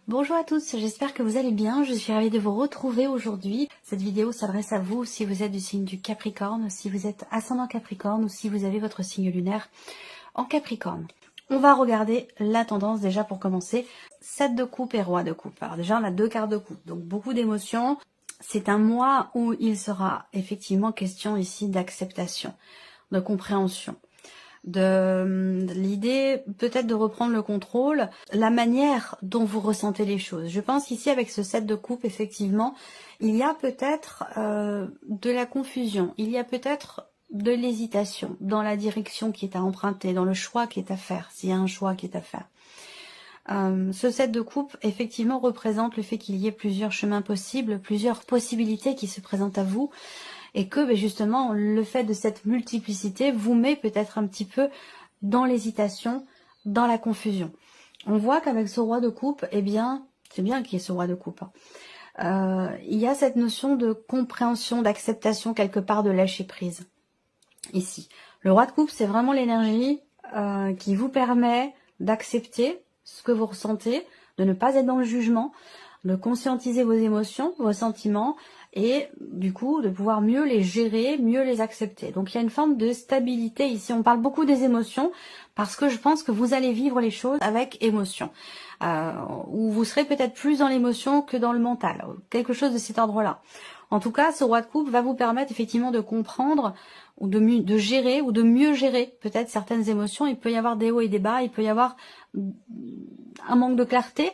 Bonjour à tous, j'espère que vous allez bien. Je suis ravie de vous retrouver aujourd'hui. Cette vidéo s'adresse à vous si vous êtes du signe du Capricorne, si vous êtes ascendant Capricorne ou si vous avez votre signe lunaire en Capricorne. On va regarder la tendance déjà pour commencer. 7 de coupe et roi de coupe. Alors déjà on a 2 cartes de coupe, donc beaucoup d'émotions. C'est un mois où il sera effectivement question ici d'acceptation, de compréhension. De l'idée peut-être de reprendre le contrôle, la manière dont vous ressentez les choses. Je pense qu'ici avec ce 7 de coupe, effectivement, il y a peut-être de la confusion, il y a peut-être de l'hésitation dans la direction qui est à emprunter, dans le choix qui est à faire, s'il y a un choix qui est à faire. Ce 7 de coupe, effectivement, représente le fait qu'il y ait plusieurs chemins possibles, plusieurs possibilités qui se présentent à vous, et que justement le fait de cette multiplicité vous met peut-être un petit peu dans l'hésitation, dans la confusion. On voit qu'avec ce roi de coupe, eh bien, c'est bien qu'il y ait ce roi de coupe, il y a cette notion de compréhension, d'acceptation quelque part, de lâcher prise. Ici, le roi de coupe, c'est vraiment l'énergie qui vous permet d'accepter ce que vous ressentez, de ne pas être dans le jugement, de conscientiser vos émotions, vos sentiments, et du coup de pouvoir mieux les gérer, mieux les accepter. Donc il y a une forme de stabilité ici. On parle beaucoup des émotions parce que je pense que vous allez vivre les choses avec émotion, où vous serez peut-être plus dans l'émotion que dans le mental, quelque chose de cet ordre-là. En tout cas, ce roi de coupe va vous permettre effectivement de comprendre ou de gérer ou de mieux gérer peut-être certaines émotions. Il peut y avoir des hauts et des bas, il peut y avoir un manque de clarté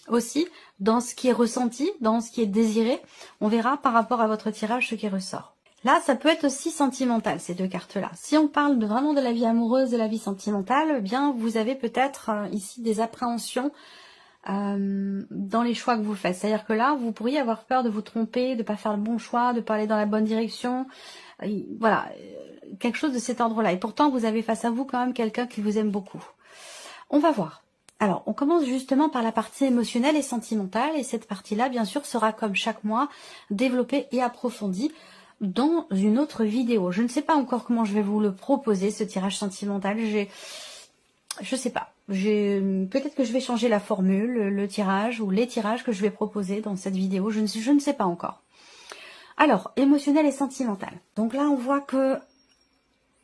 aussi dans ce qui est ressenti, dans ce qui est désiré. On verra par rapport à votre tirage ce qui ressort. Là, ça peut être aussi sentimental, ces deux cartes-là. Si on parle vraiment de la vie amoureuse, de la vie sentimentale, eh bien, vous avez peut-être ici des appréhensions dans les choix que vous faites. C'est-à-dire que là, vous pourriez avoir peur de vous tromper, de ne pas faire le bon choix, de ne pas aller dans la bonne direction. Voilà, quelque chose de cet ordre-là. Et pourtant, vous avez face à vous quand même quelqu'un qui vous aime beaucoup. On va voir. Alors, on commence justement par la partie émotionnelle et sentimentale, et cette partie-là, bien sûr, sera comme chaque mois développée et approfondie dans une autre vidéo. Je ne sais pas encore comment je vais vous le proposer, ce tirage sentimental. Je sais pas. Peut-être que je vais changer la formule, le tirage ou les tirages que je vais proposer dans cette vidéo. Je ne sais pas encore. Alors, émotionnel et sentimental. Donc là, on voit que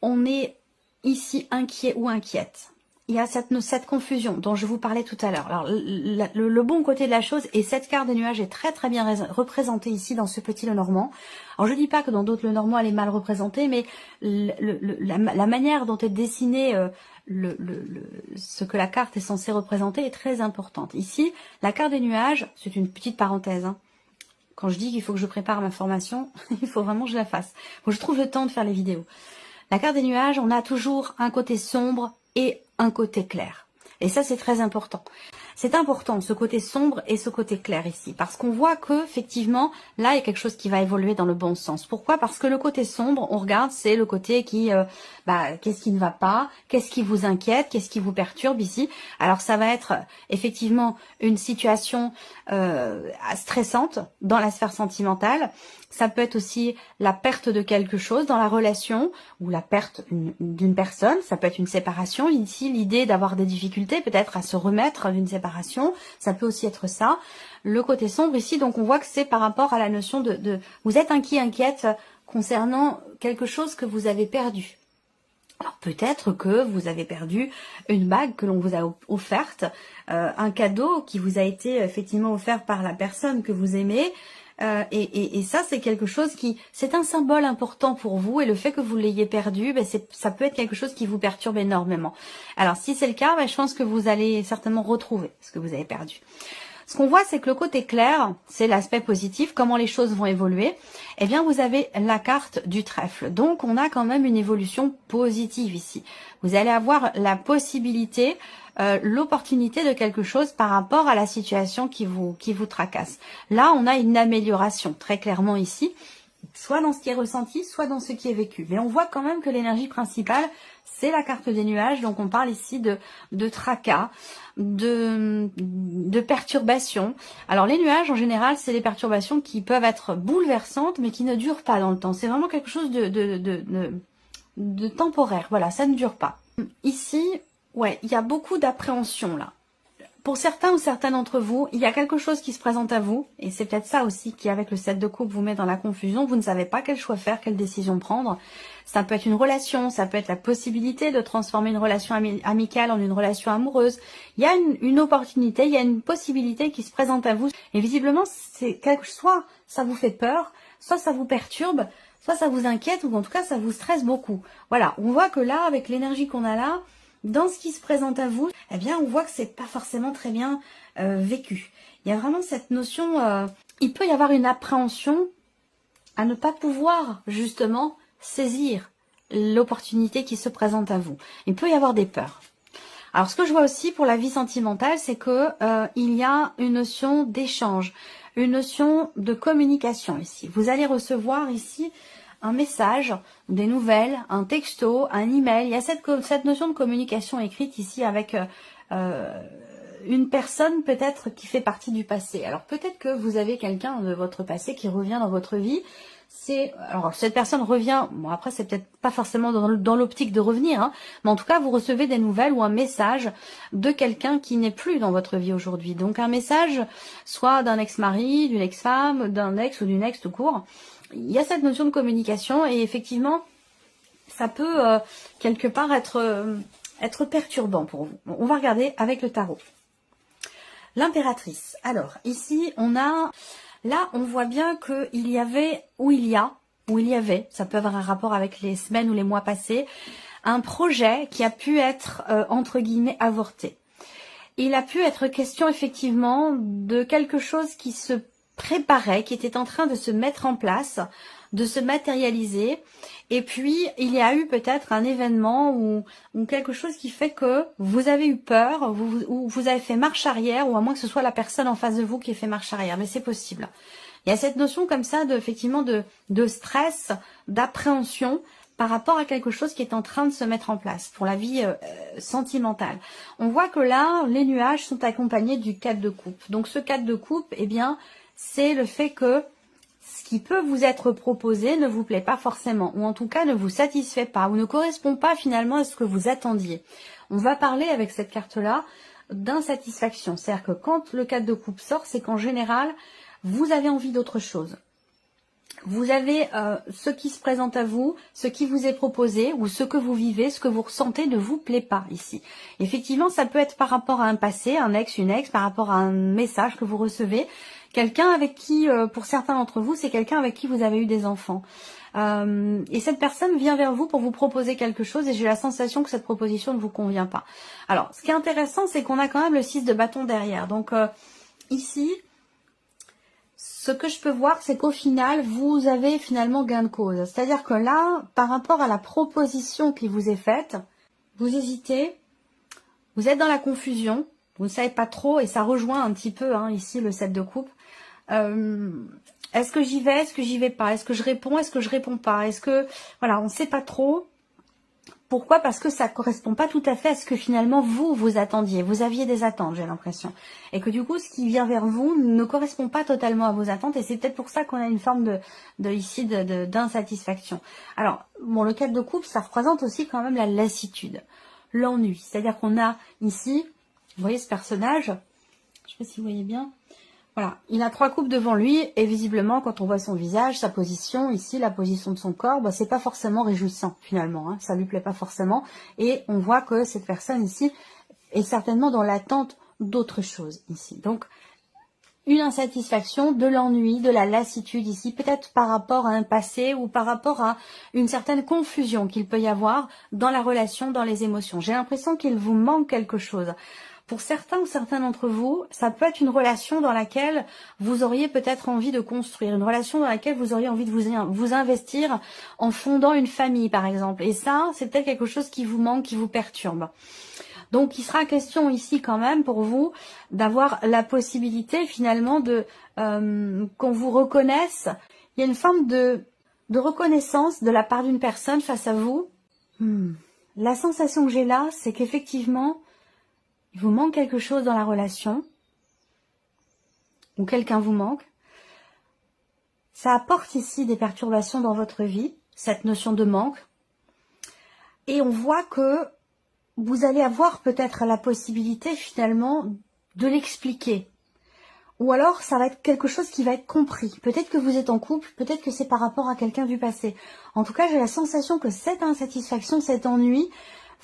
on est ici inquiet ou inquiète. Il y a cette confusion dont je vous parlais tout à l'heure. Alors, le bon côté de la chose, et cette carte des nuages est très très bien représentée ici dans ce petit Lenormand. Alors, je dis pas que dans d'autres Lenormand elle est mal représentée, mais la manière dont est dessiné ce que la carte est censée représenter est très importante. Ici, la carte des nuages, c'est une petite parenthèse, hein. Quand je dis qu'il faut que je prépare ma formation, il faut vraiment que je la fasse. Faut que je trouve le temps de faire les vidéos. La carte des nuages, on a toujours un côté sombre et un côté clair. Et ça, c'est très important. C'est important, ce côté sombre et ce côté clair ici. Parce qu'on voit que, effectivement, là, il y a quelque chose qui va évoluer dans le bon sens. Pourquoi? Parce que le côté sombre, on regarde, c'est le côté qui, qu'est-ce qui ne va pas? Qu'est-ce qui vous inquiète? Qu'est-ce qui vous perturbe ici? Alors, ça va être, effectivement, une situation stressante dans la sphère sentimentale. Ça peut être aussi la perte de quelque chose dans la relation ou la perte d'une personne. Ça peut être une séparation. Ici, l'idée d'avoir des difficultés peut-être à se remettre d'une séparation. Ça peut aussi être ça. Le côté sombre ici, donc on voit que c'est par rapport à la notion de vous êtes inquiète concernant quelque chose que vous avez perdu. Alors peut-être que vous avez perdu une bague que l'on vous a offerte, un cadeau qui vous a été effectivement offert par la personne que vous aimez. Et ça, c'est quelque chose c'est un symbole important pour vous, et le fait que vous l'ayez perdu, ça peut être quelque chose qui vous perturbe énormément. Alors, si c'est le cas, je pense que vous allez certainement retrouver ce que vous avez perdu. Ce qu'on voit, c'est que le côté clair, c'est l'aspect positif, comment les choses vont évoluer. Eh bien, vous avez la carte du trèfle. Donc, on a quand même une évolution positive ici. Vous allez avoir la possibilité, l'opportunité de quelque chose par rapport à la situation qui vous tracasse. Là, on a une amélioration, très clairement ici, soit dans ce qui est ressenti, soit dans ce qui est vécu. Mais on voit quand même que l'énergie principale, c'est la carte des nuages. Donc, on parle ici de tracas, de perturbations. Alors, les nuages, en général, c'est des perturbations qui peuvent être bouleversantes, mais qui ne durent pas dans le temps. C'est vraiment quelque chose de temporaire. Voilà, ça ne dure pas. Ici, ouais, il y a beaucoup d'appréhension là. Pour certains ou certaines d'entre vous, il y a quelque chose qui se présente à vous, et c'est peut-être ça aussi qui, avec le 7 de coupe, vous met dans la confusion. Vous ne savez pas quel choix faire, quelle décision prendre. Ça peut être une relation, ça peut être la possibilité de transformer une relation amicale en une relation amoureuse. Il y a une opportunité, il y a une possibilité qui se présente à vous. Et visiblement, soit ça vous fait peur, soit ça vous perturbe, soit ça vous inquiète, ou en tout cas ça vous stresse beaucoup. Voilà, on voit que là, avec l'énergie qu'on a là, dans ce qui se présente à vous, eh bien, on voit que c'est pas forcément très bien vécu. Il y a vraiment cette notion, il peut y avoir une appréhension à ne pas pouvoir, justement, saisir l'opportunité qui se présente à vous. Il peut y avoir des peurs. Alors, ce que je vois aussi pour la vie sentimentale, c'est que il y a une notion d'échange, une notion de communication ici. Vous allez recevoir ici un message, des nouvelles, un texto, un email. Il y a cette notion de communication écrite ici avec une personne peut-être qui fait partie du passé. Alors peut-être que vous avez quelqu'un de votre passé qui revient dans votre vie. Alors cette personne revient, bon après c'est peut-être pas forcément dans l'optique de revenir, hein, mais en tout cas vous recevez des nouvelles ou un message de quelqu'un qui n'est plus dans votre vie aujourd'hui. Donc un message soit d'un ex-mari, d'une ex-femme, d'un ex ou d'une ex tout court. Il y a cette notion de communication et effectivement, ça peut quelque part être perturbant pour vous. Bon, on va regarder avec le tarot. L'impératrice. Alors, ici, là, on voit bien qu'il y avait, ça peut avoir un rapport avec les semaines ou les mois passés, un projet qui a pu être, entre guillemets, avorté. Il a pu être question, effectivement, de quelque chose qui se préparait, qui était en train de se mettre en place, de se matérialiser. Et puis, il y a eu peut-être un événement ou quelque chose qui fait que vous avez eu peur, ou vous avez fait marche arrière, ou à moins que ce soit la personne en face de vous qui ait fait marche arrière. Mais c'est possible. Il y a cette notion comme ça, effectivement, de stress, d'appréhension par rapport à quelque chose qui est en train de se mettre en place pour la vie sentimentale. On voit que là, les nuages sont accompagnés du 4 de coupe. Donc ce 4 de coupe, eh bien, c'est le fait que ce qui peut vous être proposé ne vous plaît pas forcément, ou en tout cas ne vous satisfait pas, ou ne correspond pas finalement à ce que vous attendiez. On va parler avec cette carte-là d'insatisfaction. C'est-à-dire que quand le 4 de coupe sort, c'est qu'en général, vous avez envie d'autre chose. Vous avez ce qui se présente à vous, ce qui vous est proposé, ou ce que vous vivez, ce que vous ressentez ne vous plaît pas ici. Effectivement, ça peut être par rapport à un passé, un ex, une ex, par rapport à un message que vous recevez. Quelqu'un avec qui, pour certains d'entre vous, c'est quelqu'un avec qui vous avez eu des enfants. Et cette personne vient vers vous pour vous proposer quelque chose et j'ai la sensation que cette proposition ne vous convient pas. Alors, ce qui est intéressant, c'est qu'on a quand même le 6 de bâton derrière. Donc, ici, ce que je peux voir, c'est qu'au final, vous avez finalement gain de cause. C'est-à-dire que là, par rapport à la proposition qui vous est faite, vous hésitez, vous êtes dans la confusion, vous ne savez pas trop, et ça rejoint un petit peu ici le 7 de coupe. Est-ce que j'y vais, est-ce que j'y vais pas? Est-ce que je réponds, est-ce que je réponds pas? Est-ce que, voilà, on ne sait pas trop. Pourquoi? Parce que ça correspond pas tout à fait à ce que finalement vous attendiez. Vous aviez des attentes, j'ai l'impression. Et que du coup, ce qui vient vers vous ne correspond pas totalement à vos attentes. Et c'est peut-être pour ça qu'on a une forme d'insatisfaction. Alors, bon, le 4 de coupe, ça représente aussi quand même la lassitude, l'ennui. C'est-à-dire qu'on a ici, vous voyez ce personnage, je sais pas si vous voyez bien. Voilà, il a 3 coupes devant lui et visiblement quand on voit son visage, sa position, ici la position de son corps, c'est pas forcément réjouissant finalement, ça lui plaît pas forcément et on voit que cette personne ici est certainement dans l'attente d'autre chose ici. Donc une insatisfaction, de l'ennui, de la lassitude ici, peut-être par rapport à un passé ou par rapport à une certaine confusion qu'il peut y avoir dans la relation, dans les émotions. J'ai l'impression qu'il vous manque quelque chose. Pour certains ou certains d'entre vous, ça peut être une relation dans laquelle vous auriez peut-être envie de construire, une relation dans laquelle vous auriez envie de vous investir en fondant une famille par exemple. Et ça, c'est peut-être quelque chose qui vous manque, qui vous perturbe. Donc, il sera question ici quand même pour vous d'avoir la possibilité finalement de qu'on vous reconnaisse. Il y a une forme de reconnaissance de la part d'une personne face à vous. La sensation que j'ai là, c'est qu'effectivement, il vous manque quelque chose dans la relation, ou quelqu'un vous manque. Ça apporte ici des perturbations dans votre vie, cette notion de manque. Et on voit que vous allez avoir peut-être la possibilité finalement de l'expliquer. Ou alors, ça va être quelque chose qui va être compris. Peut-être que vous êtes en couple, peut-être que c'est par rapport à quelqu'un du passé. En tout cas, j'ai la sensation que cette insatisfaction, cet ennui,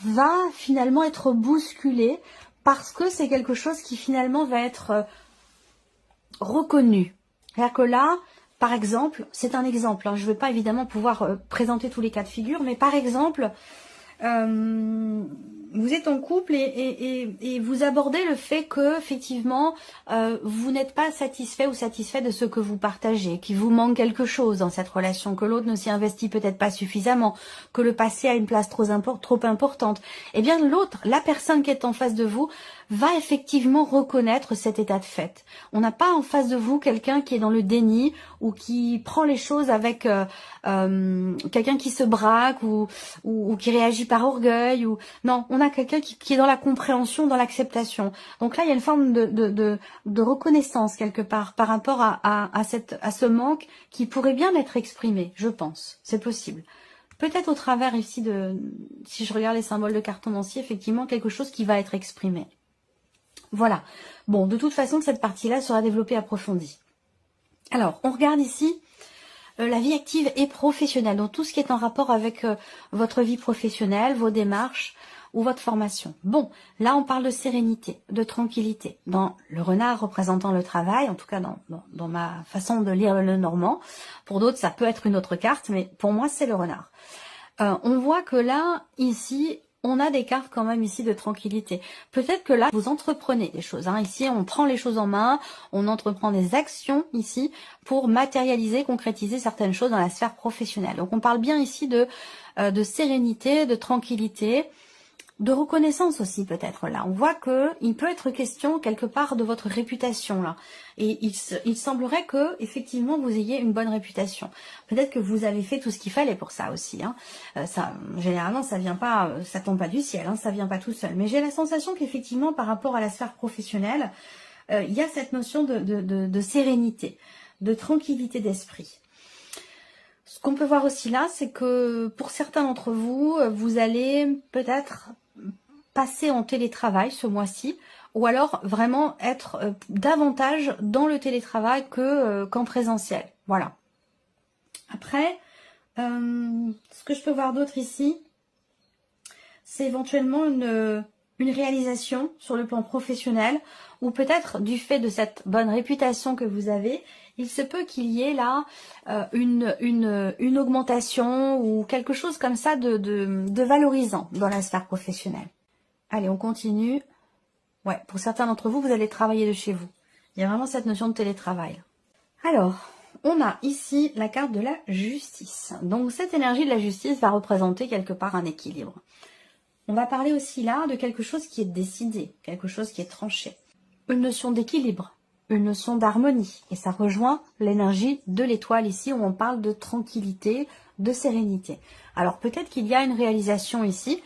va finalement être bousculé parce que c'est quelque chose qui finalement va être reconnu. C'est-à-dire que là, par exemple, c'est un exemple, hein, je ne vais pas évidemment pouvoir présenter tous les cas de figure, mais par exemple, vous êtes en couple et vous abordez le fait que effectivement vous n'êtes pas satisfait ou satisfait de ce que vous partagez, qu'il vous manque quelque chose dans cette relation, que l'autre ne s'y investit peut-être pas suffisamment, que le passé a une place trop importante. Eh bien l'autre, la personne qui est en face de vous, va effectivement reconnaître cet état de fait. On n'a pas en face de vous quelqu'un qui est dans le déni ou qui prend les choses avec quelqu'un qui se braque ou qui réagit par orgueil. Non, on a quelqu'un qui est dans la compréhension, dans l'acceptation. Donc là, il y a une forme de reconnaissance quelque part par rapport à ce manque qui pourrait bien être exprimé, je pense. C'est possible. Peut-être au travers ici si je regarde les symboles de cartomancie, effectivement, quelque chose qui va être exprimé. Voilà. Bon, de toute façon, cette partie-là sera développée approfondie. Alors, on regarde ici la vie active et professionnelle. Donc, tout ce qui est en rapport avec votre vie professionnelle, vos démarches ou votre formation. Bon, là, on parle de sérénité, de tranquillité. Dans le renard représentant le travail, en tout cas dans ma façon de lire le normand. Pour d'autres, ça peut être une autre carte, mais pour moi, c'est le renard. On voit que là, ici, on a des cartes quand même ici de tranquillité. Peut-être que là, vous entreprenez des choses. Hein. Ici, on prend les choses en main, on entreprend des actions ici pour matérialiser, concrétiser certaines choses dans la sphère professionnelle. Donc, on parle bien ici de sérénité, de tranquillité, de reconnaissance aussi peut-être là. On voit que il peut être question quelque part de votre réputation là. Et il semblerait que effectivement vous ayez une bonne réputation. Peut-être que vous avez fait tout ce qu'il fallait pour ça aussi. Hein. Ça, généralement, ça vient pas, ça tombe pas du ciel. Hein, ça vient pas tout seul. Mais j'ai la sensation qu'effectivement, par rapport à la sphère professionnelle, il y a cette notion de sérénité, de tranquillité d'esprit. Ce qu'on peut voir aussi là, c'est que pour certains d'entre vous, vous allez peut-être passer en télétravail ce mois-ci, ou alors vraiment être davantage dans le télétravail qu'en présentiel. Voilà. Après, ce que je peux voir d'autre ici, c'est éventuellement une réalisation sur le plan professionnel, ou peut-être du fait de cette bonne réputation que vous avez, il se peut qu'il y ait là une augmentation ou quelque chose comme ça de valorisant dans la sphère professionnelle. Allez, on continue. Ouais, pour certains d'entre vous, vous allez travailler de chez vous. Il y a vraiment cette notion de télétravail. Alors, on a ici la carte de la justice. Donc, cette énergie de la justice va représenter quelque part un équilibre. On va parler aussi là de quelque chose qui est décidé, quelque chose qui est tranché. Une notion d'équilibre, une notion d'harmonie. Et ça rejoint l'énergie de l'étoile ici où on parle de tranquillité, de sérénité. Alors, peut-être qu'il y a une réalisation ici,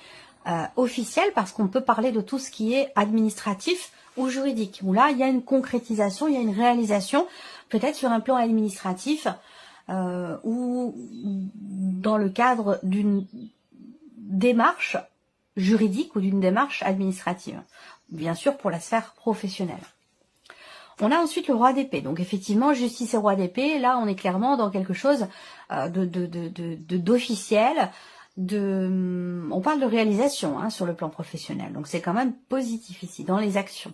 officielle, parce qu'on peut parler de tout ce qui est administratif ou juridique, où là il y a une concrétisation, il y a une réalisation, peut-être sur un plan administratif ou dans le cadre d'une démarche juridique ou d'une démarche administrative, bien sûr pour la sphère professionnelle. On a ensuite le roi d'épée, donc effectivement justice et roi d'épée, là on est clairement dans quelque chose d'officiel. On parle de réalisation hein, sur le plan professionnel, donc c'est quand même positif ici dans les actions.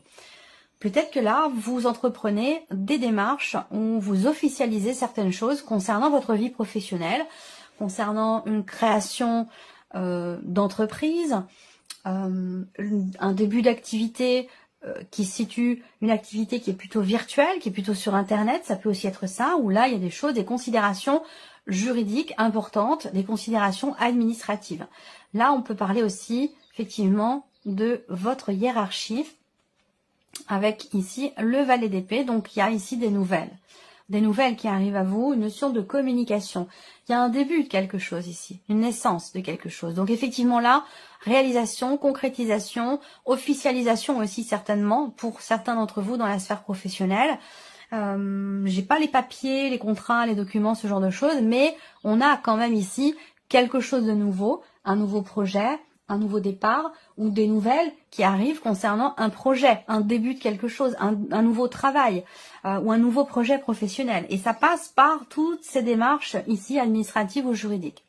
Peut-être que là vous entreprenez des démarches où vous officialisez certaines choses concernant votre vie professionnelle, concernant une création d'entreprise, un début d'activité qui situe une activité qui est plutôt virtuelle, qui est plutôt sur internet, ça peut aussi être ça, où là il y a des choses, des considérations juridiques importantes, des considérations administratives. Là, on peut parler aussi, effectivement, de votre hiérarchie, avec ici le valet d'épée. Donc, il y a ici des nouvelles qui arrivent à vous, une notion de communication. Il y a un début de quelque chose ici, une naissance de quelque chose. Donc, effectivement, là, réalisation, concrétisation, officialisation aussi certainement, pour certains d'entre vous dans la sphère professionnelle. J'ai pas les papiers, les contrats, les documents, ce genre de choses, mais on a quand même ici quelque chose de nouveau, un nouveau projet, un nouveau départ ou des nouvelles qui arrivent concernant un projet, un début de quelque chose, un nouveau travail ou un nouveau projet professionnel. Et ça passe par toutes ces démarches ici administratives ou juridiques.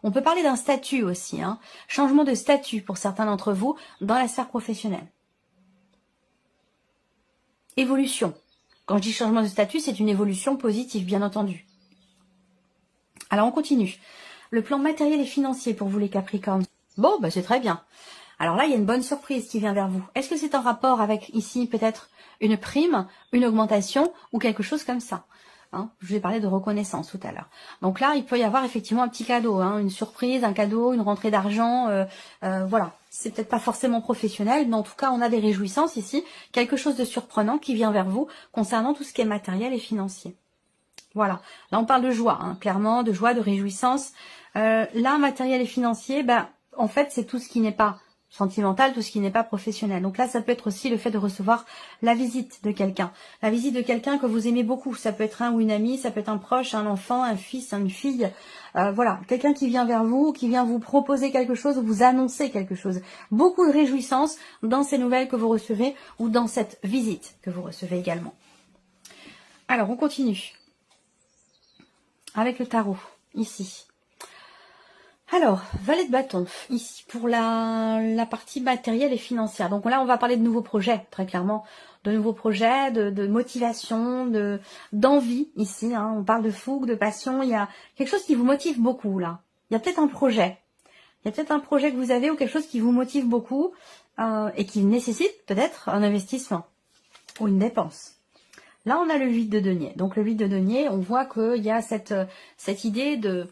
On peut parler d'un statut aussi, hein, changement de statut pour certains d'entre vous dans la sphère professionnelle. Évolution. Quand je dis changement de statut, c'est une évolution positive, bien entendu. Alors on continue. Le plan matériel et financier pour vous les Capricornes. Bon, bah c'est très bien. Alors là, il y a une bonne surprise qui vient vers vous. Est-ce que c'est en rapport avec ici peut-être une prime, une augmentation ou quelque chose comme ça, hein? Je vous ai parlé de reconnaissance tout à l'heure. Donc là, il peut y avoir effectivement un petit cadeau, hein, une surprise, un cadeau, une rentrée d'argent. Voilà, c'est peut-être pas forcément professionnel, mais en tout cas, on a des réjouissances ici. Quelque chose de surprenant qui vient vers vous concernant tout ce qui est matériel et financier. Voilà, là on parle de joie, hein, clairement, de joie, de réjouissance. Là, matériel et financier, ben, en fait, c'est tout ce qui n'est pas sentimental, tout ce qui n'est pas professionnel. Donc là, ça peut être aussi le fait de recevoir la visite de quelqu'un. La visite de quelqu'un que vous aimez beaucoup. Ça peut être un ou une amie, ça peut être un proche, un enfant, un fils, une fille. Voilà, quelqu'un qui vient vers vous, qui vient vous proposer quelque chose, vous annoncer quelque chose. Beaucoup de réjouissance dans ces nouvelles que vous recevez ou dans cette visite que vous recevez également. Alors, on continue avec le tarot, ici. Alors, valet de bâton, ici, pour la partie matérielle et financière. Donc là, on va parler de nouveaux projets, très clairement. De nouveaux projets, de motivation, d'envie, ici. Hein. On parle de fougue, de passion. Il y a quelque chose qui vous motive beaucoup, là. Il y a peut-être un projet. Il y a peut-être un projet que vous avez ou quelque chose qui vous motive beaucoup et qui nécessite peut-être un investissement ou une dépense. Là, on a le 8 de denier. Donc, le 8 de denier, on voit qu'il y a cette idée de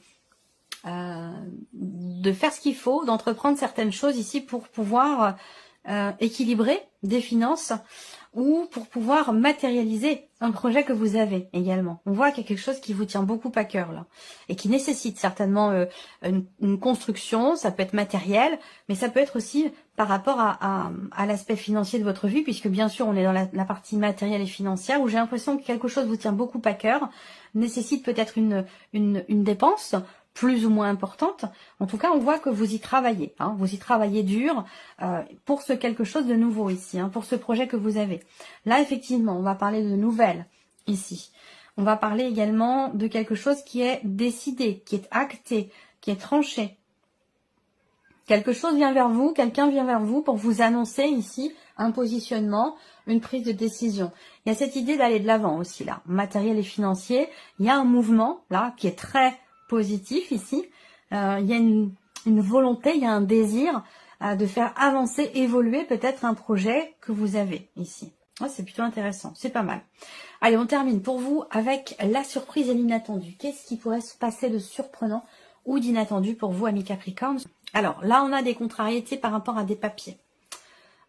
faire ce qu'il faut, d'entreprendre certaines choses ici pour pouvoir équilibrer des finances ou pour pouvoir matérialiser un projet que vous avez également. On voit qu'il y a quelque chose qui vous tient beaucoup à cœur là et qui nécessite certainement une construction. Ça peut être matériel, mais ça peut être aussi par rapport à l'aspect financier de votre vie, puisque bien sûr on est dans la partie matérielle et financière où j'ai l'impression que quelque chose vous tient beaucoup à cœur, nécessite peut-être une dépense plus ou moins importante. En tout cas, on voit que vous y travaillez. Hein, vous y travaillez dur pour ce quelque chose de nouveau ici, hein, pour ce projet que vous avez. Là, effectivement, on va parler de nouvelles ici. On va parler également de quelque chose qui est décidé, qui est acté, qui est tranché. Quelque chose vient vers vous, quelqu'un vient vers vous pour vous annoncer ici un positionnement, une prise de décision. Il y a cette idée d'aller de l'avant aussi là, matériel et financier. Il y a un mouvement là qui est très positif ici. Il y a une volonté, il y a un désir de faire avancer, évoluer peut-être un projet que vous avez ici. Ah, c'est plutôt intéressant, c'est pas mal. Allez, on termine pour vous avec la surprise et l'inattendu. Qu'est-ce qui pourrait se passer de surprenant ou d'inattendu pour vous, amis Capricorne? Alors, là, on a des contrariétés par rapport à des papiers.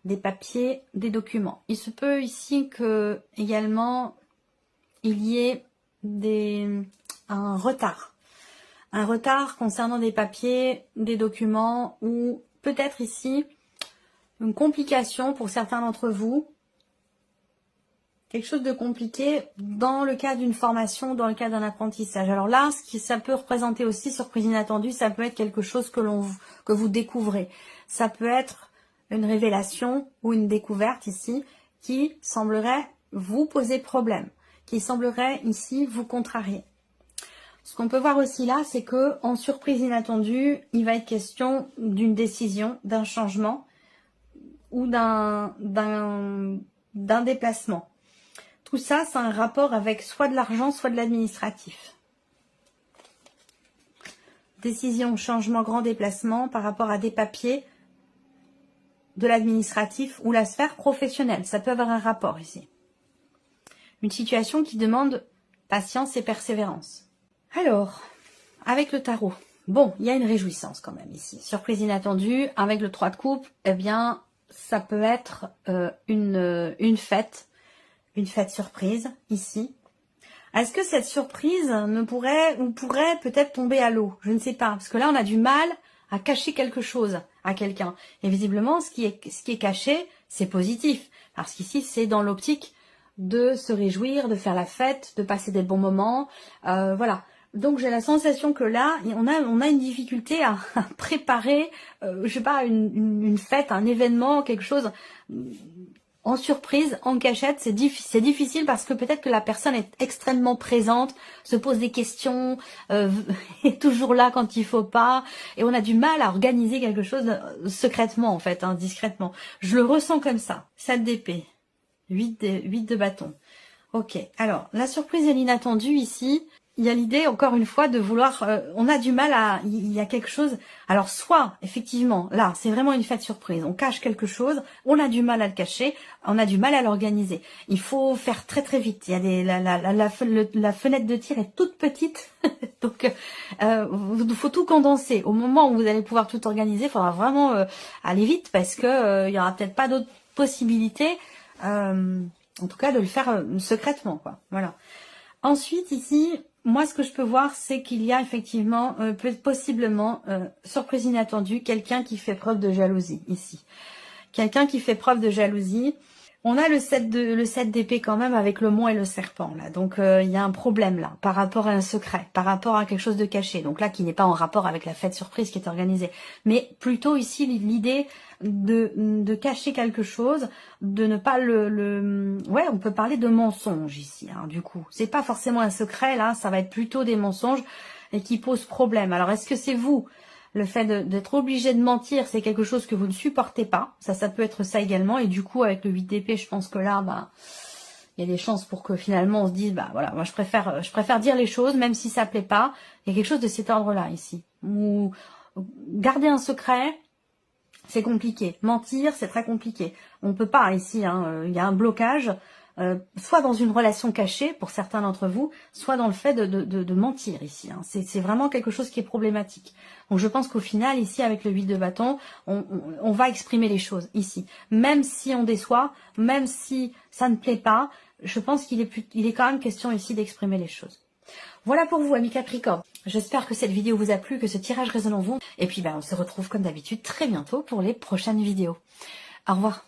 Des papiers, des documents. Il se peut ici que, également, il y ait un retard. Un retard concernant des papiers, des documents, ou peut-être ici, une complication pour certains d'entre vous. Quelque chose de compliqué dans le cas d'une formation, dans le cas d'un apprentissage. Alors là, ça peut représenter aussi, surprise inattendue, ça peut être quelque chose que vous découvrez. Ça peut être une révélation ou une découverte ici qui semblerait vous poser problème, qui semblerait ici vous contrarier. Ce qu'on peut voir aussi là, c'est que en surprise inattendue, il va être question d'une décision, d'un changement ou d'un déplacement. Tout ça, c'est un rapport avec soit de l'argent, soit de l'administratif. Décision, changement, grand déplacement par rapport à des papiers, de l'administratif ou la sphère professionnelle. Ça peut avoir un rapport ici. Une situation qui demande patience et persévérance. Alors, avec le tarot, bon, il y a une réjouissance quand même ici. Surprise inattendue, avec le 3 de coupe, eh bien, ça peut être une fête surprise ici. Est-ce que cette surprise pourrait peut-être tomber à l'eau? Je ne sais pas, parce que là on a du mal à cacher quelque chose à quelqu'un. Et visiblement, ce qui est caché, c'est positif, parce qu'ici c'est dans l'optique de se réjouir, de faire la fête, de passer des bons moments. Voilà, Donc j'ai la sensation que là, on a une difficulté à préparer, je sais pas, une fête, un événement, quelque chose en surprise, en cachette. C'est difficile parce que peut-être que la personne est extrêmement présente, se pose des questions, est toujours là quand il faut pas, et on a du mal à organiser quelque chose secrètement en fait, hein, discrètement. Je le ressens comme ça. 7 d'épée, 8 de bâton. Ok, alors la surprise et l'inattendu ici. Il y a l'idée, encore une fois, de vouloir... on a du mal à... Il y a quelque chose... Alors, soit, effectivement, là, c'est vraiment une fête surprise. On cache quelque chose, on a du mal à le cacher, on a du mal à l'organiser. Il faut faire très très vite. Il y a des... La fenêtre de tir est toute petite. Donc, il faut tout condenser. Au moment où vous allez pouvoir tout organiser, il faudra vraiment aller vite parce que il y aura peut-être pas d'autres possibilités, en tout cas, de le faire secrètement, quoi. Voilà. Ensuite, ici... Moi, ce que je peux voir, c'est qu'il y a effectivement, possiblement, surprise inattendue, quelqu'un qui fait preuve de jalousie, ici. Quelqu'un qui fait preuve de jalousie. On a le 7 d'épée quand même avec le mont et le serpent, là. Donc, il y a un problème, là, par rapport à un secret, par rapport à quelque chose de caché. Donc là, qui n'est pas en rapport avec la fête surprise qui est organisée. Mais plutôt ici, l'idée de cacher quelque chose, de ne pas ouais, on peut parler de mensonge ici, hein, du coup. C'est pas forcément un secret, là, ça va être plutôt des mensonges et qui posent problème. Alors, est-ce que c'est vous? Le fait d'être obligé de mentir, c'est quelque chose que vous ne supportez pas. Ça peut être ça également. Et du coup, avec le 8 d'épée, je pense que là, bah, il y a des chances pour que finalement on se dise, bah voilà, moi je préfère dire les choses, même si ça plaît pas. Il y a quelque chose de cet ordre-là ici. Ou garder un secret, c'est compliqué. Mentir, c'est très compliqué. On peut pas ici, hein, il y a un blocage. Soit dans une relation cachée pour certains d'entre vous, soit dans le fait de mentir ici. Hein. C'est vraiment quelque chose qui est problématique. Donc je pense qu'au final, ici, avec le 8 de bâton, on va exprimer les choses ici. Même si on déçoit, même si ça ne plaît pas, je pense qu'il est quand même question ici d'exprimer les choses. Voilà pour vous, amis Capricorne. J'espère que cette vidéo vous a plu, que ce tirage résonne en vous. Et puis, on se retrouve comme d'habitude très bientôt pour les prochaines vidéos. Au revoir.